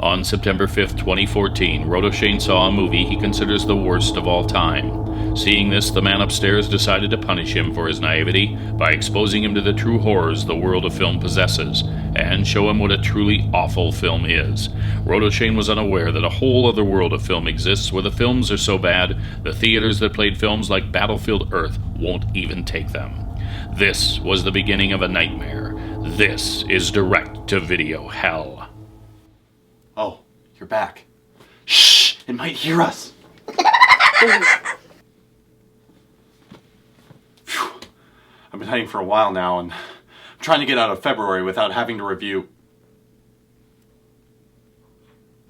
On September 5, 2014, Rotoshane saw a movie he considers the worst of all time. Seeing this, the man upstairs decided to punish him for his naivety by exposing him to the true horrors the world of film possesses, and show him what a truly awful film is. Rotoshane was unaware that a whole other world of film exists where the films are so bad, the theaters that played films like Battlefield Earth won't even take them. This was the beginning of a nightmare. This is direct-to-video hell. Oh, you're back. Shh! It might hear us. Phew. I've been hiding for a while now, and I'm trying to get out of February without having to review...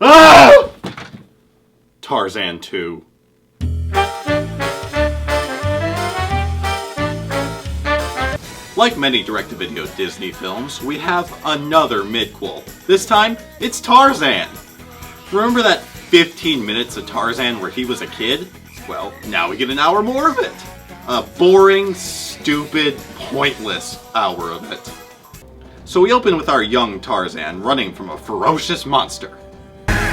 Ah! Tarzan 2. Like many direct-to-video Disney films, we have another midquel. This time, it's Tarzan. Remember that 15 minutes of Tarzan where he was a kid? Well, now we get an hour more of it. A boring, stupid, pointless hour of it. So we open with our young Tarzan running from a ferocious monster. Run!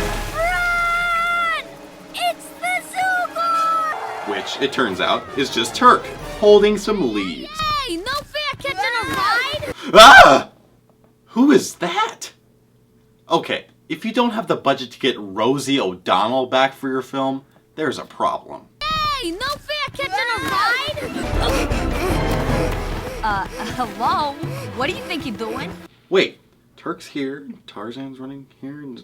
It's the Zugor! Which, it turns out, is just Turk, holding some leaves. Hey, no fair catching a ride! Ah! Who is that? Okay, if you don't have the budget to get Rosie O'Donnell back for your film, there's a problem. Hey, no fair catching a ride! Hello? What do you think you're doing? Wait, Turk's here, Tarzan's running here, and...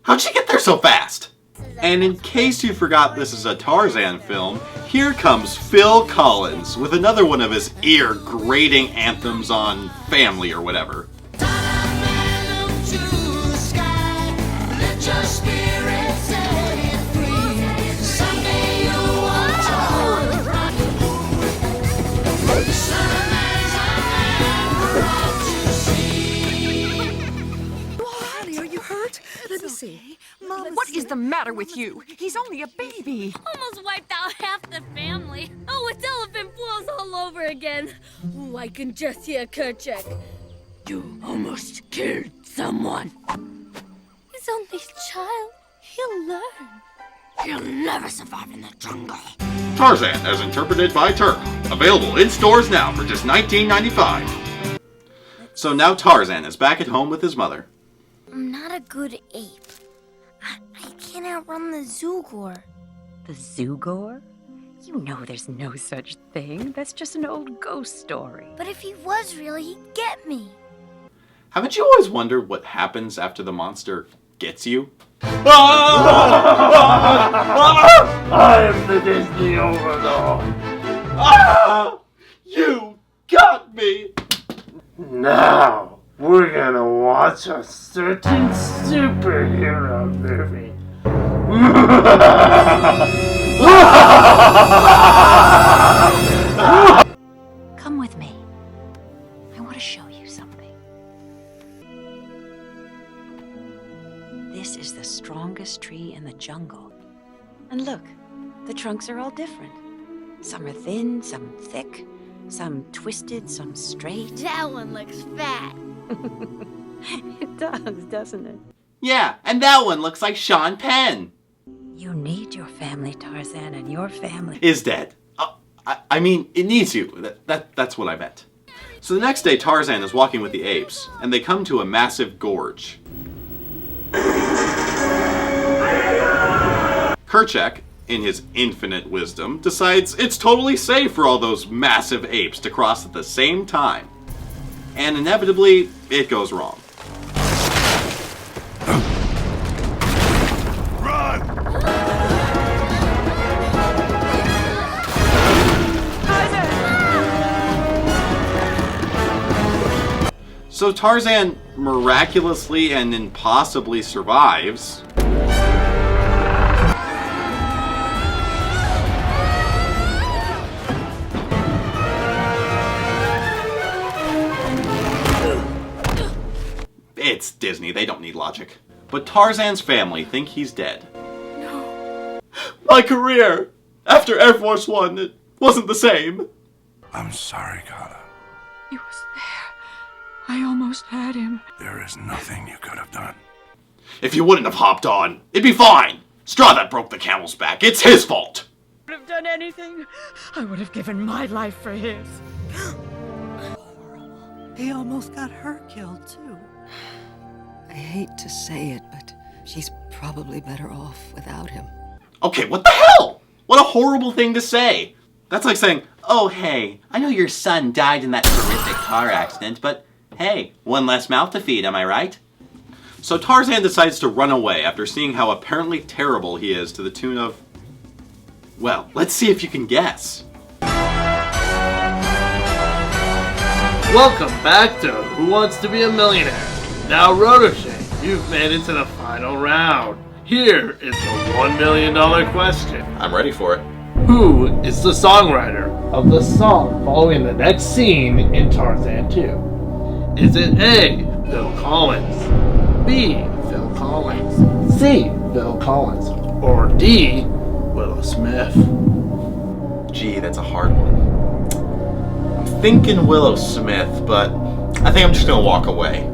How'd she get there so fast? And in case you forgot this is a Tarzan film, here comes Phil Collins with another one of his ear-grating anthems on Family or whatever. Let me see. What is the matter with you? He's only a baby. Almost wiped out half the family. Oh, it's elephant pools all over again. Ooh, I can just hear Kerchak. You almost killed someone. He's only a child. He'll learn. He'll never survive in the jungle. Tarzan, as interpreted by Turk. Available in stores now for just $19.95. So now Tarzan is back at home with his mother. I'm not a good ape. I can't outrun the Zugor. The Zugor? You know there's no such thing. That's just an old ghost story. But if he was real, he'd get me. Haven't you always wondered what happens after the monster gets you? I am the Disney Overlord. You got me! Now, we're gonna watch a certain superhero movie. Come with me. I want to show you something. This is the strongest tree in the jungle. And look, the trunks are all different. Some are thin, some thick, some twisted, some straight. That one looks fat. It does, doesn't it? Yeah, and that one looks like Sean Penn. You need your family, Tarzan, and your family Is dead. I mean, it needs you. That's what I meant. So the next day, Tarzan is walking with the apes, and they come to a massive gorge. Kerchak, in his infinite wisdom, decides it's totally safe for all those massive apes to cross at the same time. And inevitably, it goes wrong. So Tarzan miraculously and impossibly survives. It's Disney, they don't need logic. But Tarzan's family think he's dead. No. My career! After Air Force One, it wasn't the same. I'm sorry, Kata. He was there. I almost had him. There is nothing you could have done. If you wouldn't have hopped on, it'd be fine. Straw that broke the camel's back. It's his fault. I would have done anything. I would have given my life for his. He almost got her killed, too. I hate to say it, but she's probably better off without him. Okay, what the hell? What a horrible thing to say. That's like saying, oh hey, I know your son died in that horrific car accident, but hey, one less mouth to feed, am I right? So Tarzan decides to run away after seeing how apparently terrible he is, to the tune of... well, let's see if you can guess. Welcome back to Who Wants to Be a Millionaire? Now, Rotoshane, you've made it to the final round. Here is the $1 million question. I'm ready for it. Who is the songwriter of the song following the next scene in Tarzan 2? Is it A, Phil Collins, B, Phil Collins, C, Phil Collins, or D, Willow Smith? Gee, that's a hard one. I'm thinking Willow Smith, but I think I'm just gonna walk away.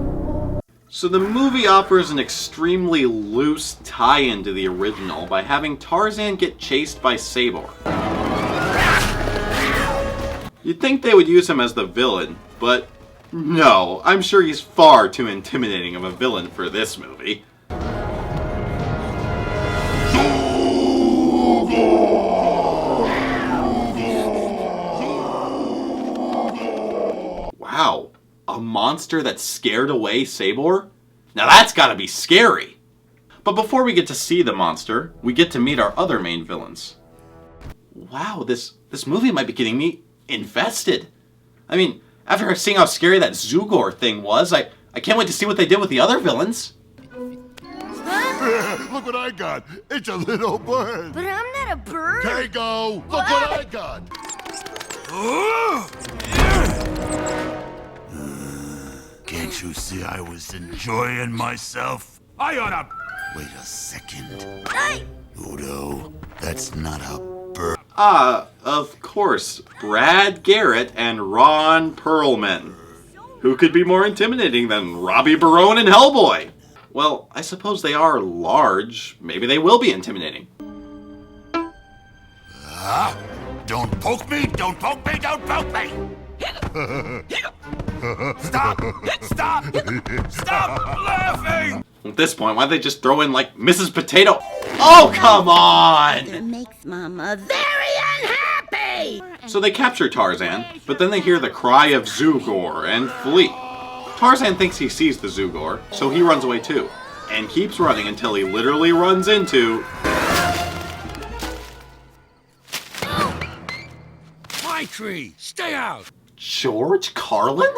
So the movie offers an extremely loose tie-in to the original by having Tarzan get chased by Sabor. You'd think they would use him as the villain, but no, I'm sure he's far too intimidating of a villain for this movie. Wow, a monster that scared away Sabor? Now that's gotta be scary! But before we get to see the monster, we get to meet our other main villains. Wow, this movie might be getting me invested. I mean, after seeing how scary that Zugor thing was, I can't wait to see what they did with the other villains. Look what I got. It's a little bird. But I'm not a bird. Tango, look what I got. Can't you see I was enjoying myself? I oughta... Wait a second. Udo, that's not a bird. Ah, of course, Brad Garrett and Ron Perlman. Who could be more intimidating than Robbie Barone and Hellboy? Well, I suppose they are large. Maybe they will be intimidating. Ah, don't poke me, don't poke me, don't poke me! Stop! Stop! Stop laughing! At this point, why don't they just throw in, like, Mrs. Potato? Oh, come on! It makes Mama very unhappy! So they capture Tarzan, but then they hear the cry of Zugor and flee. Tarzan thinks he sees the Zugor, so he runs away too, and keeps running until he literally runs into... My tree, stay out! George Carlin?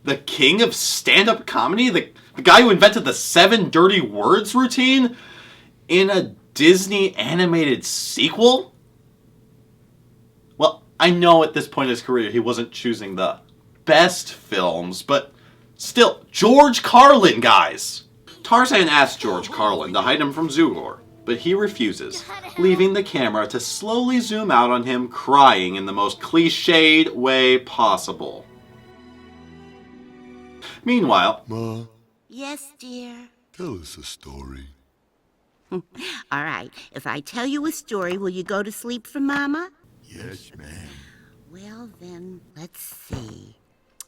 The king of stand-up comedy? The guy who invented the 7 dirty words routine? In a Disney animated sequel? Well, I know at this point in his career he wasn't choosing the best films, but still, George Carlin, guys! Tarzan asks George Carlin to hide him from Zugor, but he refuses, leaving the camera to slowly zoom out on him crying in the most cliched way possible. Meanwhile... Ma, Yes, dear. tell us a story. All right, if I tell you a story, will you go to sleep for Mama? Yes, ma'am. Well, then, let's see.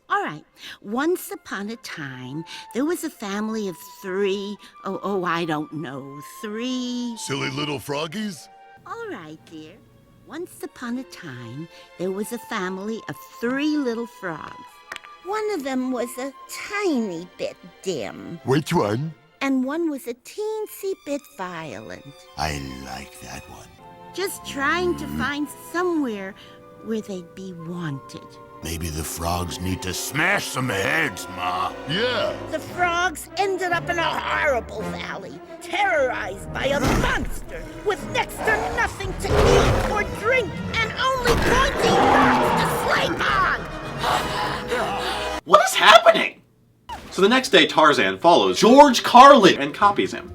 All right, once upon a time, there was a family of 3, I don't know, 3... Silly little froggies? All right, dear. Once upon a time, there was a family of 3 little frogs. One of them was a tiny bit dim, Which one? and one was a teensy bit violent. I like that one. Just trying to find somewhere where they'd be wanted. Maybe the frogs need to smash some heads, Ma. Yeah. The frogs ended up in a horrible valley, terrorized by a monster with next to nothing to eat or drink and only pointy rocks to sleep on! What is happening? So the next day, Tarzan follows George Carlin and copies him.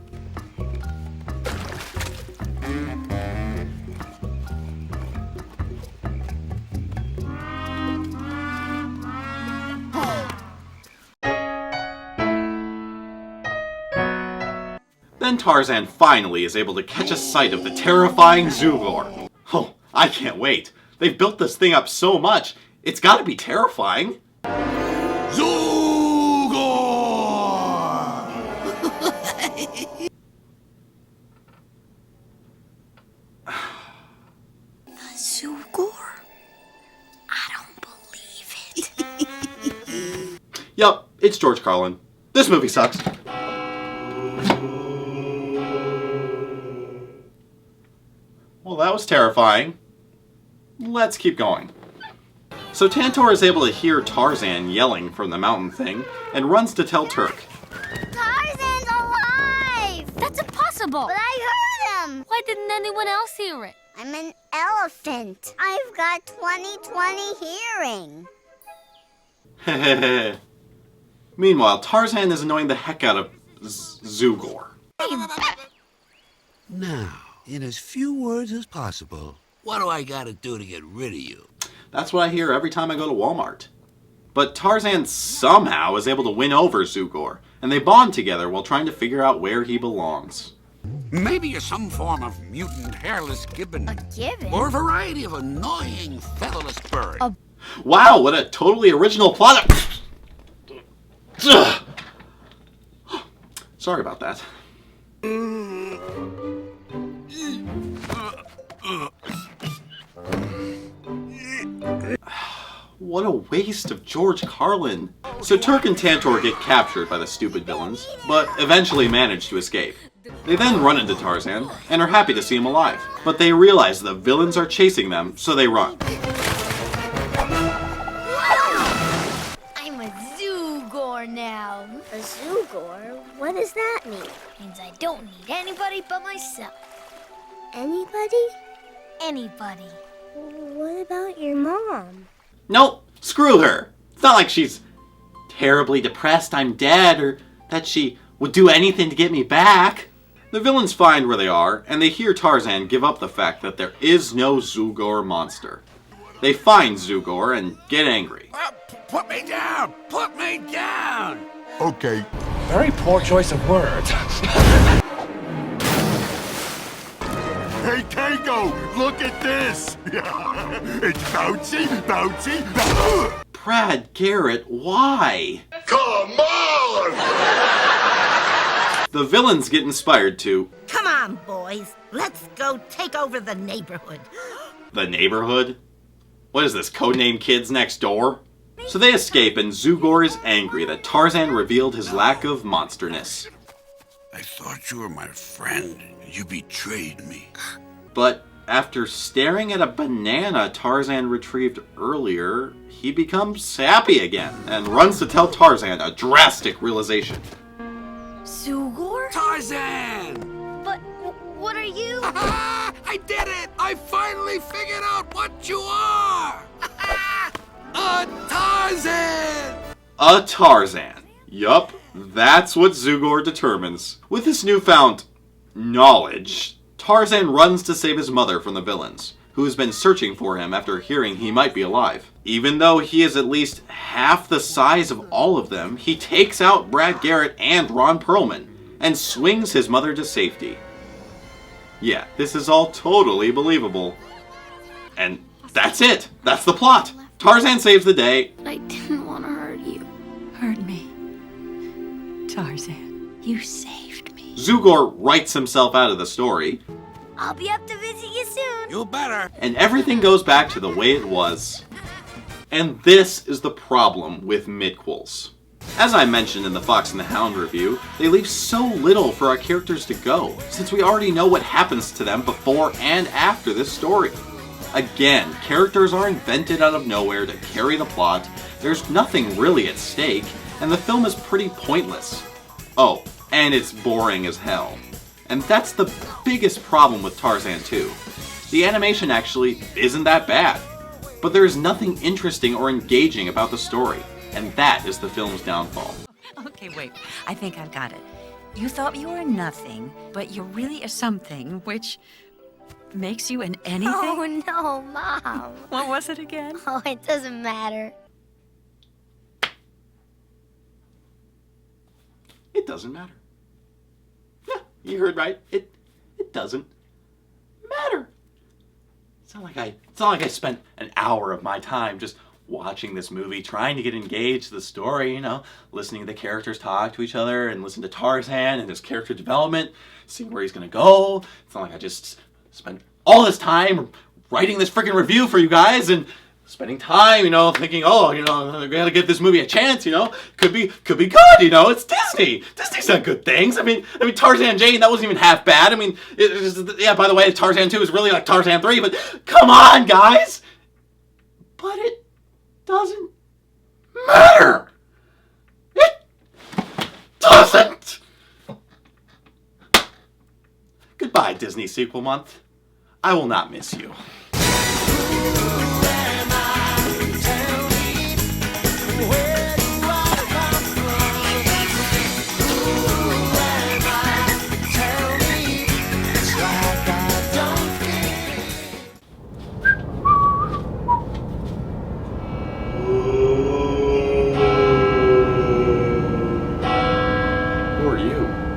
Then Tarzan finally is able to catch a sight of the terrifying Zugor. Oh, I can't wait. They've built this thing up so much, it's gotta be terrifying. Zugor? I don't believe it. Yup, it's George Carlin. This movie sucks. Well, that was terrifying. Let's keep going. So Tantor is able to hear Tarzan yelling from the mountain thing and runs to tell Turk. Tarzan's alive! That's impossible! But I heard him! Why didn't anyone else hear it? I'm an elephant. I've got 20/20 hearing. Meanwhile, Tarzan is annoying the heck out of Zugor. Now, in as few words as possible, what do I gotta do to get rid of you? That's what I hear every time I go to Walmart. But Tarzan somehow is able to win over Zugor, and they bond together while trying to figure out where he belongs. Maybe you're some form of mutant hairless gibbon. A gibbon? Or a variety of annoying featherless bird. Wow, what a totally original plot! Sorry about that. What a waste of George Carlin. So Turk and Tantor get captured by the stupid villains, but eventually manage to escape. They then run into Tarzan and are happy to see him alive, but they realize the villains are chasing them, so they run. I'm a Zugor now. A Zugor? What does that mean? Means I don't need anybody but myself. Anybody? Anybody. What about your mom? Nope, screw her. It's not like she's terribly depressed I'm dead, or that she would do anything to get me back. The villains find where they are, and they hear Tarzan give up the fact that there is no Zugor monster. They find Zugor and get angry. Put me down! Put me down! Okay. Very poor choice of words. Hey, Tango, look at this! It's bouncy, bouncy. Brad Garrett, why? Come on! The villains get inspired to Come on, boys. Let's go take over the neighborhood. the neighborhood. What is this, codename Kids Next Door? So they escape, and Zugor is angry that Tarzan revealed his lack of monsterness. I thought you were my friend. You betrayed me. But after staring at a banana Tarzan retrieved earlier, he becomes happy again and runs to tell Tarzan a drastic realization. Zugor? Tarzan! But what are you? I did it! I finally figured out what you are! A Tarzan! A Tarzan. Yup, that's what Zugor determines. With this newfound knowledge, Tarzan runs to save his mother from the villains, who has been searching for him after hearing he might be alive. Even though he is at least half the size of all of them, he takes out Brad Garrett and Ron Perlman and swings his mother to safety. Yeah, this is all totally believable. And that's it. That's the plot. Tarzan saves the day. I didn't want to hurt you. Hurt me. Tarzan, you saved me. Zugor writes himself out of the story, I'll be up to visit you soon. You better. and everything goes back to the way it was. And this is the problem with midquels. As I mentioned in the Fox and the Hound review, they leave so little for our characters to go, since we already know what happens to them before and after this story. Again, characters are invented out of nowhere to carry the plot, there's nothing really at stake, and the film is pretty pointless. Oh, and it's boring as hell. And that's the biggest problem with Tarzan 2. The animation actually isn't that bad, but there is nothing interesting or engaging about the story, and that is the film's downfall. Okay, wait. I think I've got it. You thought you were nothing, but you're really a something, which makes you an anything? Oh, no, Mom. What was it again? Oh, it doesn't matter. It doesn't matter. Yeah, You heard right. It doesn't matter. It's not like I spent an hour of my time just watching this movie, trying to get engaged in the story, you know, listening to the characters talk to each other and listen to Tarzan and his character development, seeing where he's gonna go. It's not like I just spent all this time writing this freaking review for you guys and spending time, you know, thinking, oh, you know, I gotta give this movie a chance, you know, could be good, you know, it's Disney. Disney's done good things. I mean, Tarzan Jane, that wasn't even half bad. I mean, yeah, by the way, Tarzan 2 is really like Tarzan 3, but come on, guys! But it doesn't matter! It doesn't! Goodbye, Disney Sequel Month. I will not miss you. Who are you?